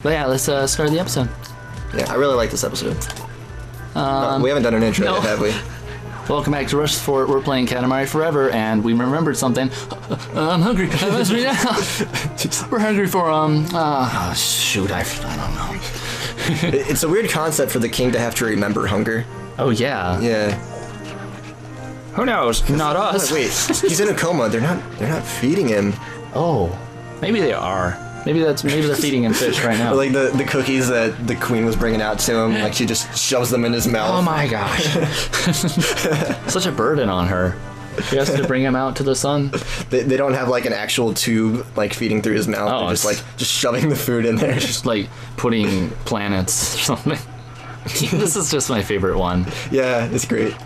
But yeah, let's start the episode. Yeah, I really like this episode. No, we haven't done an intro yet, have we? Welcome back to RushtheFort. We're playing Katamari Forever, and we remembered something. I'm hungry. I must be now. We're hungry for, shoot, I don't know. It's a weird concept for the king to have to remember hunger. Oh, yeah. Yeah. Who knows? Not us. Wait, he's in a coma. They're not feeding him. Oh, maybe they are. Maybe they're feeding him fish right now. Or like the cookies that the queen was bringing out to him, like she just shoves them in his mouth. Oh my gosh. Such a burden on her. She has to bring him out to the sun. They don't have like an actual tube like feeding through his mouth. Oh, They're just shoving the food in there. Just like putting planets or something. This is just my favorite one. Yeah, it's great.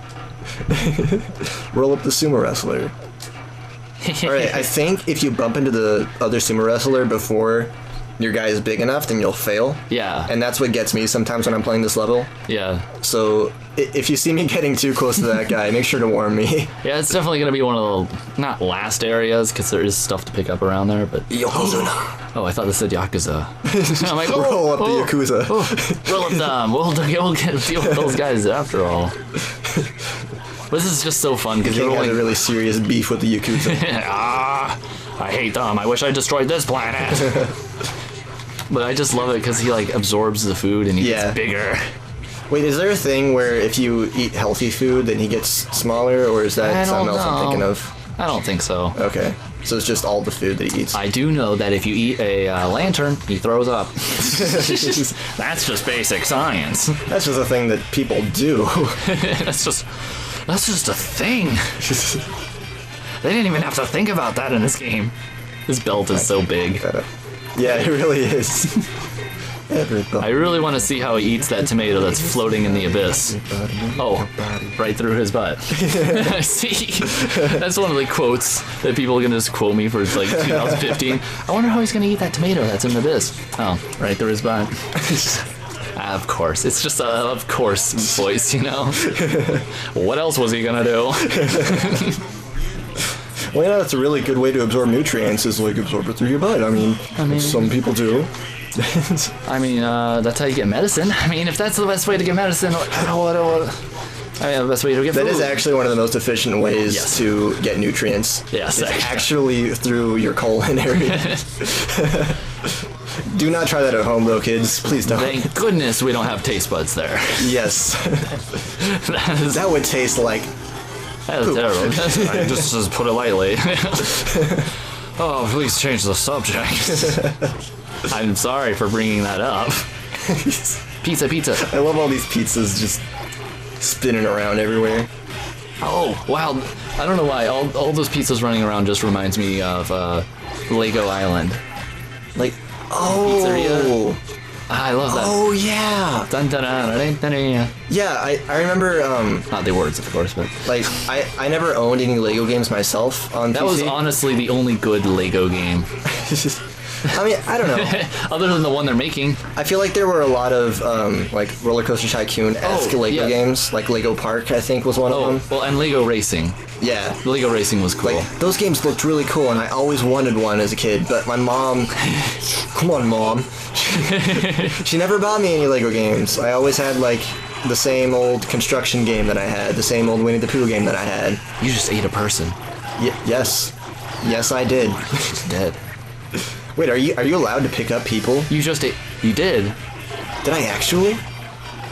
Roll up the Sumo-Wrestler. Alright, I think if you bump into the other sumo wrestler before your guy is big enough, then you'll fail. Yeah. And that's what gets me sometimes when I'm playing this level. Yeah. So, if you see me getting too close to that guy, make sure to warn me. Yeah, it's definitely going to be one of the, not last areas, because there is stuff to pick up around there, but... Yokozuna. Oh, I thought this said Yakuza. I'm like, roll up the Yakuza. Roll up them. We'll deal with those guys after all. This is just so fun because you're having a really serious beef with the Yakuza. I hate them. I wish I destroyed this planet. But I just love it because he like absorbs the food and he gets bigger. Wait, is there a thing where if you eat healthy food, then he gets smaller, or is that something else I'm thinking of? I don't think so. Okay, so it's just all the food that he eats. I do know that if you eat a lantern, he throws up. That's just basic science. That's just a thing that people do. That's just a thing. They didn't even have to think about that in this game. This belt is so big. Yeah, it really is. I really want to see how he eats that tomato that's floating in the abyss. Oh, right through his butt. I see. That's one of the quotes that people are going to just quote me for like 2015. I wonder how he's going to eat that tomato that's in the abyss. Oh, right through his butt. Of course. It's just a of course voice, you know? What else was he gonna do? Well, yeah, that's a really good way to absorb nutrients, is like absorb it through your butt. I mean some people do. I mean, that's how you get medicine. I mean, if that's the best way to get medicine, the best way to get food. That is actually one of the most efficient ways to get nutrients. Yes, actually through your colon area. Do not try that at home, though, kids. Please don't. Thank goodness we don't have taste buds there. Yes. That would taste like... That is terrible. I just put it lightly. Oh, please change the subject. I'm sorry for bringing that up. Pizza. I love all these pizzas just spinning around everywhere. Oh, wow. I don't know why. All those pizzas running around just reminds me of Lego Island. Like... Oh, pizzeria. I love that. Oh, yeah. Dun, dun, dun, dun, dun, dun. Yeah, I remember... not the words, of course, but... Like, I never owned any Lego games myself on PC. That was honestly the only good Lego game. I mean, I don't know. Other than the one they're making. I feel like there were a lot of, like, Roller Coaster Tycoon-esque Lego games. Like, Lego Park, I think, was one of them. Well, and Lego Racing. Yeah. Lego Racing was cool. Like, those games looked really cool, and I always wanted one as a kid, but my mom... Come on, Mom. She never bought me any Lego games. I always had, like, the same old construction game that I had, the same old Winnie the Pooh game that I had. You just ate a person. Yes. Yes, I did. She's dead. Wait, are you allowed to pick up people? You just ate... You did. Did I actually?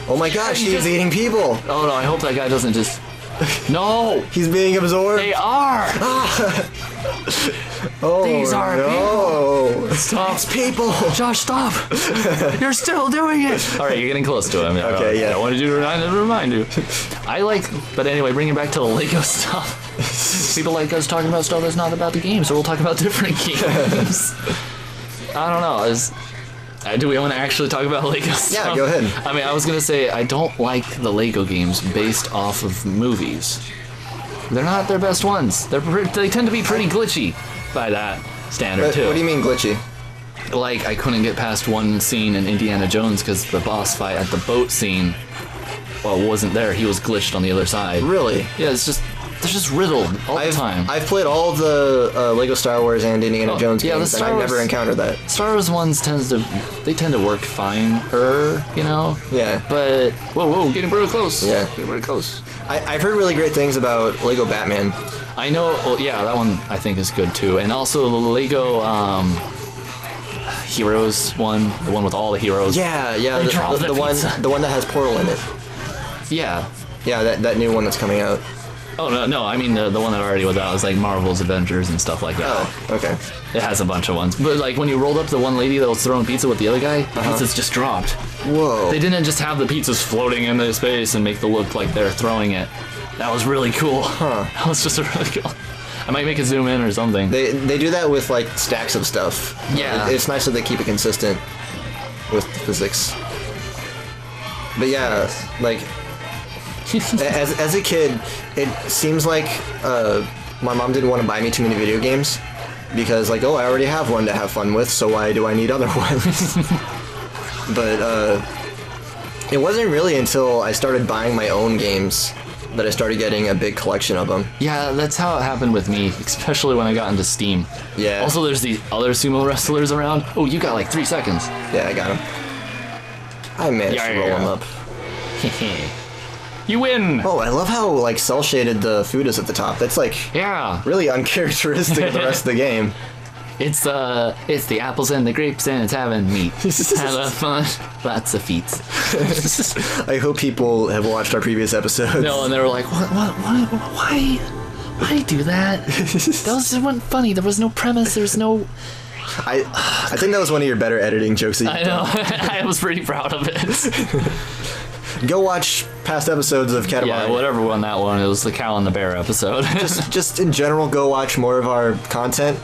Oh my gosh, he's eating people! Oh no, I hope that guy doesn't just... No! He's being absorbed? They are! Oh, these are people! Stop! It's people! Josh, stop! You're still doing it! Alright, you're getting close to him. Okay, yeah. I wanted you to remind you. But anyway, bringing back to the Lego stuff. People like us talking about stuff that's not about the game, so we'll talk about different games. I don't know. Do we want to actually talk about Lego stuff? Yeah, go ahead. I mean, I was going to say, I don't like the Lego games based off of movies. They're not their best ones. They tend to be pretty glitchy by that standard, too. What do you mean glitchy? Like, I couldn't get past one scene in Indiana Jones because the boss fight at the boat scene, wasn't there. He was glitched on the other side. Really? Yeah, it's just... just riddled all the time. I've played all of the Lego Star Wars and Indiana Jones yeah, games, and I've never encountered that. Star Wars ones tend to work fine, you know? Yeah. But, whoa, getting really close. Yeah. Getting really close. I've heard really great things about Lego Batman. I know, yeah, that one I think is good too. And also the Lego Heroes one, the one with all the heroes. Yeah, the one that has Portal in it. Yeah. Yeah, that new one that's coming out. Oh, no, I mean the one that already was out was like Marvel's Avengers and stuff like that. Oh, okay. It has a bunch of ones. But like when you rolled up to the one lady that was throwing pizza with the other guy, the pizzas just dropped. Whoa. They didn't just have the pizzas floating into space and make it look like they're throwing it. That was really cool. Huh. That was just really cool. I might make it zoom in or something. They do that with like stacks of stuff. Yeah. It's nice that they keep it consistent with physics. But yeah, like as a kid, it seems like my mom didn't want to buy me too many video games because like, oh, I already have one to have fun with, so why do I need other ones? But it wasn't really until I started buying my own games that I started getting a big collection of them. Yeah, that's how it happened with me, especially when I got into Steam. Yeah. Also, there's these other sumo wrestlers around. Oh, you got like 3 seconds. Yeah, I got him. I managed to roll him up. You win! Oh, I love how like cell shaded the food is at the top. That's like really uncharacteristic of the rest of the game. It's the apples and the grapes and it's having meat. Have fun. Lots of feet. I hope people have watched our previous episodes. No, and they were like, why do that? That wasn't funny. There was no premise. There was no... I think that was one of your better editing jokes that I know. I was pretty proud of it. Go watch past episodes of Katamari. Yeah, whatever one that one. It was the cow and the bear episode. just in general, go watch more of our content.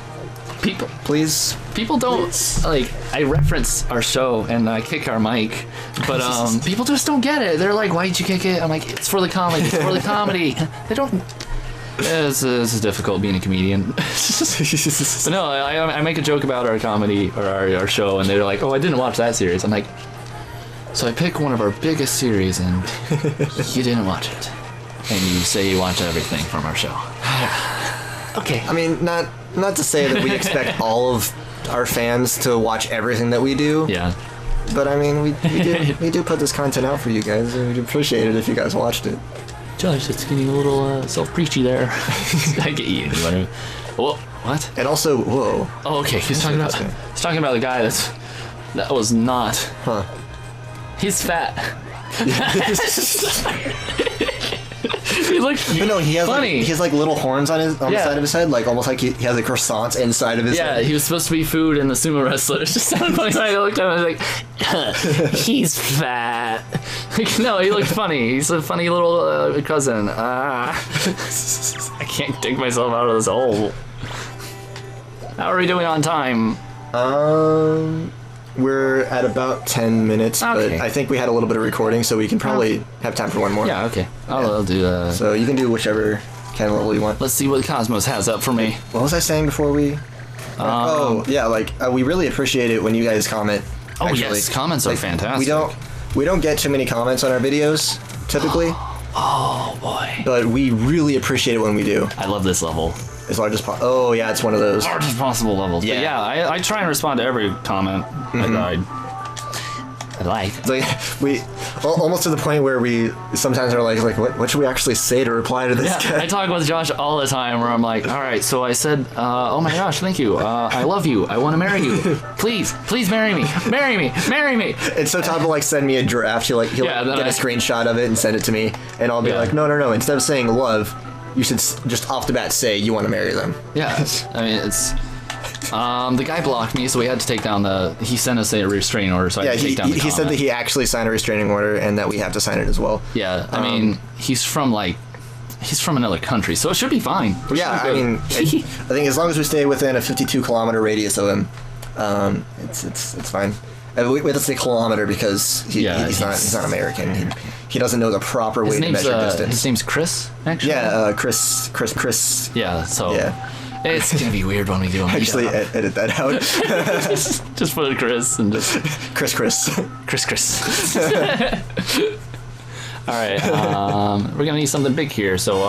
People don't like. I reference our show and I kick our mic, but people just don't get it. They're like, "Why'd you kick it?" I'm like, "It's for the comedy. It's for the comedy." They don't. It's difficult being a comedian. But no, I make a joke about our comedy or our show, and they're like, "Oh, I didn't watch that series." I'm like, "So I pick one of our biggest series, and you didn't watch it, and you say you watch everything from our show." Okay. I mean, not to say that we expect all of our fans to watch everything that we do. Yeah. But I mean, we do put this content out for you guys, and we'd appreciate it if you guys watched it. Josh, it's getting a little self-preachy there. I get you. Whoa, what? And also, whoa. Oh, okay. He's talking about the guy that was not. Huh. He's fat. He looks he has funny. He has like little horns on the side of his head, like almost like he has a croissant inside of his head. Yeah, he was supposed to be food in the Sumo-Wrestler. It just sounded funny when I looked at him. I was like, he's fat. No, he looked funny. He's a funny little cousin. I can't dig myself out of this hole. How are we doing on time? We're at about 10 minutes, okay. But I think we had a little bit of recording, so we can probably have time for one more. Yeah, okay. I'll do that. So you can do whichever kind of level you want. Let's see what Cosmos has up for me. What was I saying before we... we really appreciate it when you guys comment. Oh, actually. Yes, comments are fantastic. We don't get too many comments on our videos, typically. Oh, boy. But we really appreciate it when we do. I love this level. As large as possible. Oh, yeah, it's one of those. Largest possible levels. Yeah, but yeah, I try and respond to every comment I like. We almost to the point where we sometimes are like what should we actually say to reply to this guy? I talk with Josh all the time where I'm like, all right, so I said, oh my gosh, thank you. I love you. I want to marry you. Please marry me. Marry me. And so Todd will like send me a draft. He'll get a screenshot of it and send it to me, and I'll be like, no. Instead of saying love, you should just off the bat say you want to marry them. Yeah, I mean it's. The guy blocked me, so we had to take down he sent us a restraining order, so I had to take down the comment. He said that he actually signed a restraining order and that we have to sign it as well. Yeah, I mean, he's from another country, so it should be fine. I mean, I think as long as we stay within a 52-kilometer radius of him, it's fine. We have to say kilometer because he's not American. He doesn't know the proper way to measure distance. His name's Chris, actually? Yeah, Chris. Yeah, so... Yeah. It's gonna be weird when we do them. Actually, edit that out. Just put Chris and just... ChrisChris. Alright, we're gonna need something big here, so,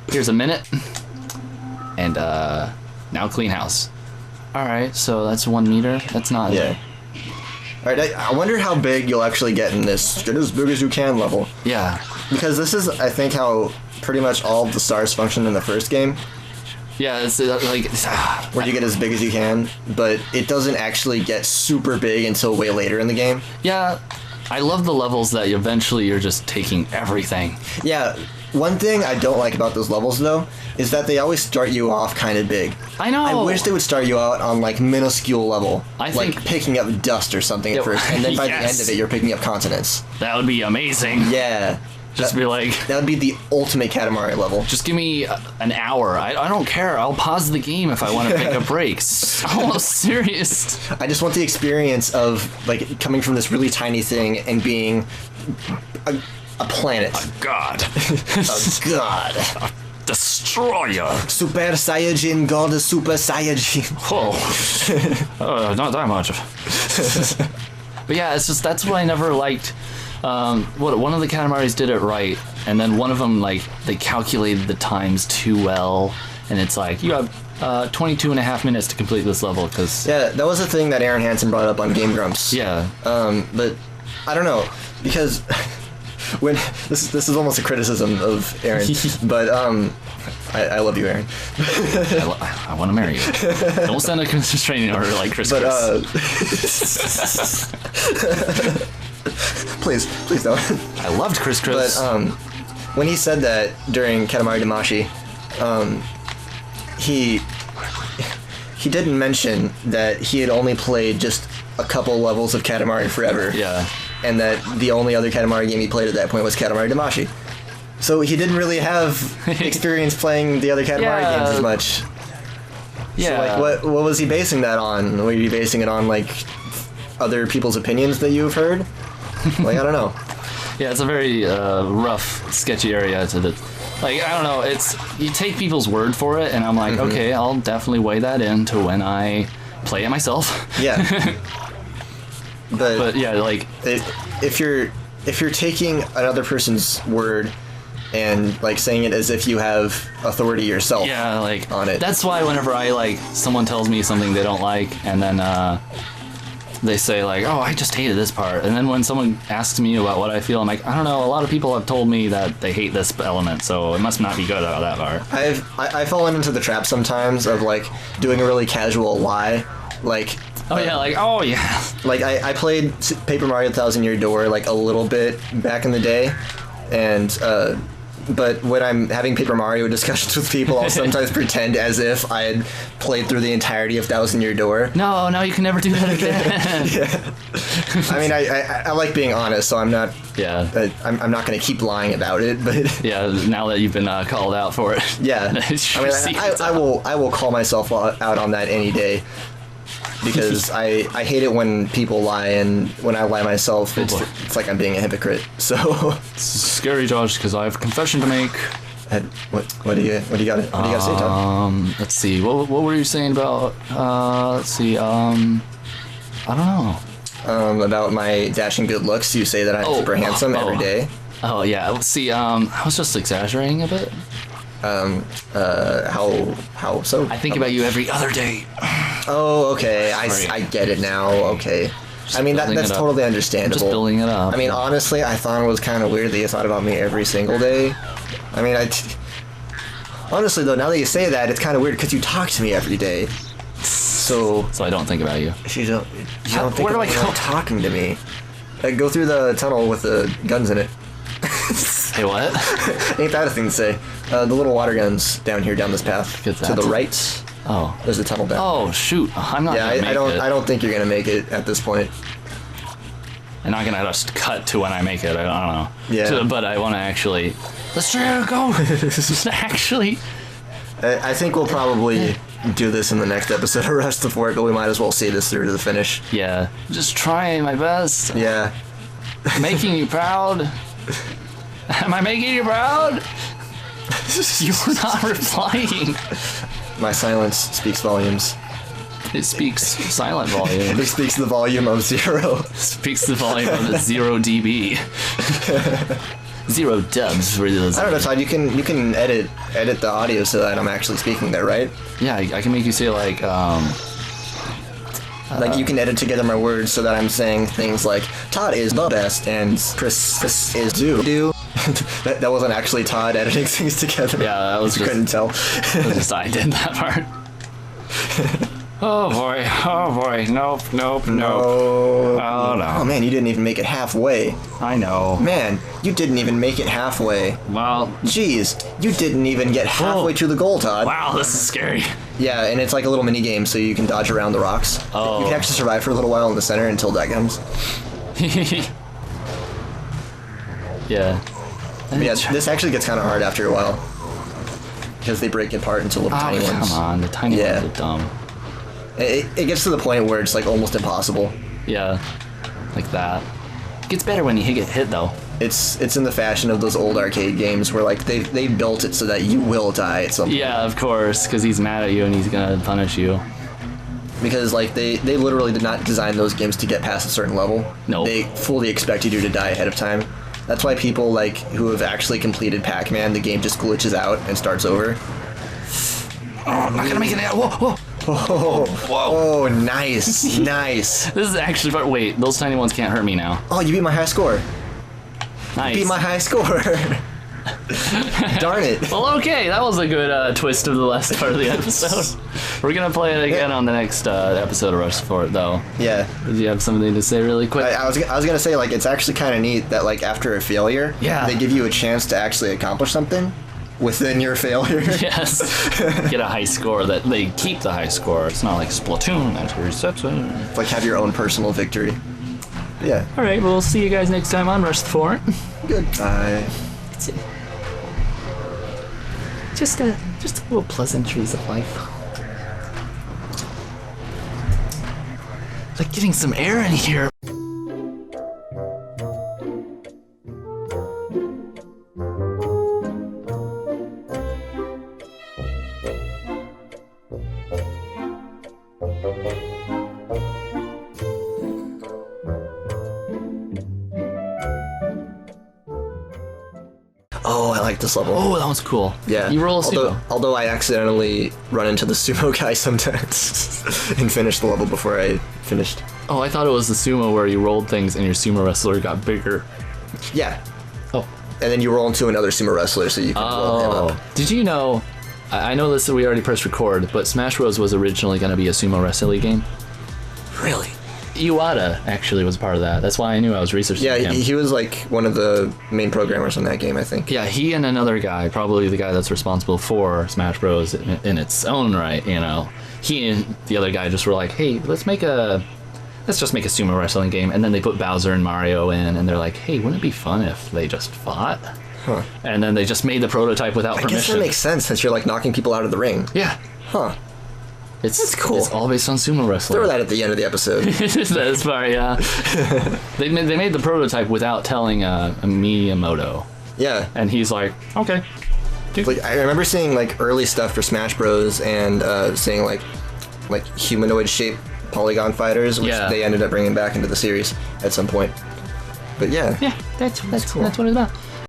Here's a minute. And now clean house. Alright, so that's 1 meter. That's not... Yeah. Alright, I wonder how big you'll actually get in this get as big as you can level. Yeah. Because this is, I think, how pretty much all of the stars function in the first game. Yeah, it's like... Where you get as big as you can, but it doesn't actually get super big until way later in the game. Yeah, I love the levels that eventually you're just taking everything. Yeah, one thing I don't like about those levels, though, is that they always start you off kind of big. I know! I wish they would start you out on, like, minuscule level. I like, think... picking up dust or something at first, and then by the end of it, you're picking up continents. That would be amazing. Yeah. Just be like... That would be the ultimate Katamari level. Just give me an hour. I don't care. I'll pause the game if I want to pick up breaks. Almost serious. I just want the experience of, like, coming from this really tiny thing and being a planet. A god. A god. A destroyer. Super Saiyajin God is Super Saiyajin. Oh. Not that much. But yeah, it's just, that's what I never liked. One of the Katamaris did it right, and then one of them, like, they calculated the times too well, and it's like, you have 22 and a half minutes to complete this level, because... Yeah, that was a thing that Aaron Hansen brought up on Game Grumps. Yeah. But, I don't know, because when... This is almost a criticism of Aaron, but, I love you, Aaron. I want to marry you. Don't send a restraining order like ChrisChris. But, please don't. I loved ChrisChris. But when he said that during Katamari Damacy, he didn't mention that he had only played just a couple levels of Katamari forever. Yeah. And that the only other Katamari game he played at that point was Katamari Damacy. So he didn't really have experience playing the other Katamari games as much. Yeah. So, like, what was he basing that on? Were you basing it on, like, other people's opinions that you've heard? Like, I don't know. Yeah, it's a very rough, sketchy area to the... Like, I don't know, it's... You take people's word for it, and I'm like, okay, I'll definitely weigh that into when I play it myself. Yeah. But yeah, like... If you're taking another person's word and, like, saying it as if you have authority yourself like, on it. That's why whenever I, like, someone tells me something they don't like, and then, they say, like, oh, I just hated this part. And then when someone asks me about what I feel, I'm like, I don't know, a lot of people have told me that they hate this element, so it must not be good out of that part. I've fallen into the trap sometimes of, like, doing a really casual lie. Like... Oh, yeah, like, oh, yeah. Like, I played Paper Mario 1000 Year Door, like, a little bit back in the day, and, but when I'm having Paper Mario discussions with people, I'll sometimes pretend as if I had played through the entirety of 1000 Year Door. No, you can never do that again. Yeah. I mean, I like being honest, so I'm not... Yeah. I'm not going to keep lying about it, but... Yeah, now that you've been called out for it. Yeah. I mean, I will call myself out on that any day. Because I hate it when people lie, and when I lie myself, it's like I'm being a hypocrite. So it's scary, Josh, because I have a confession to make. What do you got to say, Tom? Let's see. What were you saying about? Let's see. I don't know. About my dashing good looks, you say that I'm super handsome every day. Oh yeah. Let's see. I was just exaggerating a bit. How so? I think about you every other day. Oh, okay. I get it now. Okay. I mean, that's totally understandable. Just building it up. I mean, honestly, I thought it was kind of weird that you thought about me every single day. I mean, honestly, though, now that you say that, it's kind of weird because you talk to me every day. So I don't think about you. You don't think where do about I go? Talking to me. Go through the tunnel with the guns in it. Hey, what? Ain't that a thing to say? The little water guns down here, down this path. To the right. Oh. There's a tunnel down. Oh, shoot. I'm not gonna make it. I don't think you're gonna make it at this point. I'm not gonna just cut to when I make it. I don't know. Yeah. But I want to actually... Let's go! Actually... I think we'll probably do this in the next episode of RushtheFort, but we might as well see this through to the finish. Yeah. Just trying my best. Yeah. Making you proud. Am I making you proud? You're not replying. My silence speaks volumes. It speaks silent volume. It speaks the volume of 0. Speaks the volume of 0 dB. 0 dubs for those. I don't know, Todd. You can edit the audio so that I'm actually speaking there, right? Yeah, I can make you say like you can edit together my words so that I'm saying things like Todd is the best and Chris is do. that wasn't actually Todd editing things together. Yeah, that was you couldn't tell. That was just I did that part. Oh boy, nope. No. Oh no. Oh man, you didn't even make it halfway. I know. Man, you didn't even make it halfway. Well, jeez, you didn't even get halfway to the goal, Todd. Wow, this is scary. Yeah, and it's like a little mini game, so you can dodge around the rocks. Oh. You can actually survive for a little while in the center until that comes. Yeah. But yeah, this actually gets kind of hard after a while. Because they break apart into little tiny ones. Come on, the tiny ones are dumb. It gets to the point where it's like almost impossible. Yeah, like that. It gets better when you get hit though. It's in the fashion of those old arcade games where like they built it so that you will die at some point. Yeah, of course, because he's mad at you and he's gonna punish you. Because like they literally did not design those games to get past a certain level. No. They fully expected you to die ahead of time. That's why people like who have actually completed Pac-Man, the game just glitches out and starts over. Oh, I'm not gonna make it out. Whoa. Oh, nice. Nice. This is actually, but wait, those tiny ones can't hurt me now. Oh, you beat my high score. Nice. You beat my high score. Darn it. Well, okay, that was a good twist of the last part of the episode. We're gonna play it again on the next episode of RushtheFort, though. Yeah. Do you have something to say really quick? I was gonna say, like, it's actually kind of neat that, like, after a failure, they give you a chance to actually accomplish something within your failure. Yes. Get a high score. That they keep the high score. It's not like Splatoon. That's where resets it. It's like have your own personal victory. Yeah. All right. Well, we'll see you guys next time on RushtheFort. Goodbye. That's it. Just little pleasantries of life. Like getting some air in here. Oh, I like this level. Oh, that was cool. Yeah. You roll a sumo. Although I accidentally run into the sumo guy sometimes and finish the level before I finished. Oh, I thought it was the sumo where you rolled things and your sumo wrestler got bigger. Yeah. Oh. And then you roll into another sumo wrestler so you can roll him up. Did you know, I know this, we already pressed record, but Smash Bros. Was originally going to be a sumo wrestling game. Really? Iwata actually was part of that. That's why I knew I was researching him. Yeah, he was like one of the main programmers on that game, I think. Yeah, he and another guy, probably the guy that's responsible for Smash Bros. In its own right, you know. He and the other guy just were like, hey, let's just make a sumo wrestling game. And then they put Bowser and Mario in, and they're like, hey, wouldn't it be fun if they just fought? Huh. And then they just made the prototype without permission. I guess that makes sense since you're like knocking people out of the ring. Yeah. Huh. That's cool. It's all based on sumo wrestling. Throw that at the end of the episode. That's part, yeah. They made the prototype without telling Miyamoto. Yeah. And he's like, okay. Like I remember seeing like early stuff for Smash Bros. And seeing like humanoid shaped polygon fighters, which they ended up bringing back into the series at some point. But yeah. Yeah, that's cool. That's what it's about.